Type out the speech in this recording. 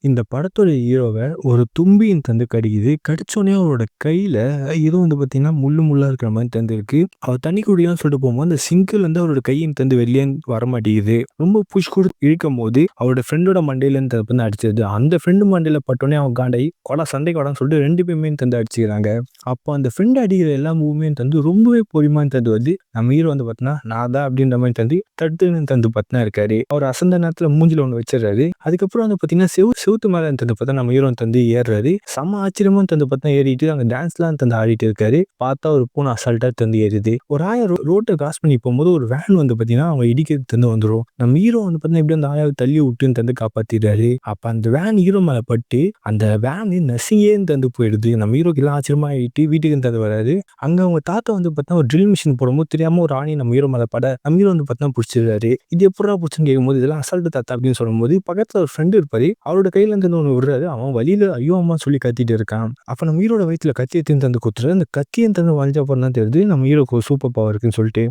இந்த படத்தோட ஹீரோவ ஒரு தும்பின்னு கடிக்குது. கடிச்சோனே அவரோட கையில ஏதோ பார்த்தீங்கன்னா, முள்ளு முள்ளா இருக்கிற மாரி இருக்கு. அவர் தண்ணி குடிக்கலாம்னு சொல்லிட்டு போகும்போது, அந்த சிங்க்லேருந்து அவரோட கையிருந்து வெளிய வரமாட்டேங்குது. ரொம்ப புஷ் குடுத்து இழுக்கும்போது, அவரோட ஃப்ரெண்டோட மண்டையிலேருந்து அடிச்சது. அந்த ஃப்ரெண்ட் மண்டையில பட்டோனே அவன் காண்டாயி, சண்டைக்கு வாடான்னு சொல்லிட்டு 2 பேருமே அடிச்சுக்கிறாங்க. அப்போ அந்த ஃப்ரெண்ட் அடிக்கிற எல்லா மூவ்மே ரொம்பவே பொறுமையா வருது. நம்ம ஹீரோ பார்த்தீங்கன்னா, நான் தான் அப்படின்ற மாரி தடுத்துன்னு பார்த்தீங்கன்னா இருக்காரு. அவர் அசந்த நேரத்தில மூஞ்சில ஒண்ணு வச்சுடுறாரு. அதுக்கப்புறம் பார்த்தீங்கன்னா, செவுத்து மேல பார்த்தா நம்ம ஹீரோ ஏறுறாரு. செம்ம ஆச்சரியமா பார்த்தா ஏறிட்டு அங்க டான்ஸ்லாம் ஆடிட்டு இருக்காரு. பார்த்தா ஒரு பூனை அசால்ட்டா ஏறுது. ஒரு ஆயா ரோட்ட கிராஸ் பண்ணி போகும்போது ஒரு வேன் பார்த்தீங்கன்னா, அவங்க இடிக்கிறதுக்கு வந்துரும். நம்ம ஹீரோ பார்த்தீங்கன்னா, எப்படியோ அந்த ஆயாவ தள்ளி விட்டு காப்பாத்திடுறாரு. அப்ப அந்த வேன் ஹீரோ மேல பட்டு அந்த வேன் நசுங்கியே போயிடுது. நம்ம ஹீரோக்கு எல்லாம் ஆச்சரியமா ஆயிட்டு வீட்டுக்கு வராரு. அங்க அவங்க தாத்தா பார்த்தா ஒரு ட்ரில் மிஷின் போடும்போது தெரியாம ஒரு ஆணி நம்ம ஹீரோ மேல பட, நம்ம ஹீரோ பார்த்தா புடிச்சிடுறாரு. இது எப்புட்றா புடிச்சன்னு கேட்கும்போது, இதெல்லாம் அசால்ட் தாத்தா அப்படின்னு சொல்லும்போது, பக்கத்துல ஒரு ஃப்ரெண்ட் இருப்பாரு. அவரோட கையில ஒண்ணு விடுறாரு. அவன் வலியில ஐயோ அம்மா சொல்லி கத்திட்டு இருக்கான். அப்ப நம்ம ஹீரோட வயித்துல கத்திய குத்துறாரு. அந்த கத்திய வளைஞ்ச அப்புறம் தான் தெரியுது நம்ம ஹீரோக்கு ஒரு சூப்பர் பவர் இருக்குன்னு சொல்லிட்டு.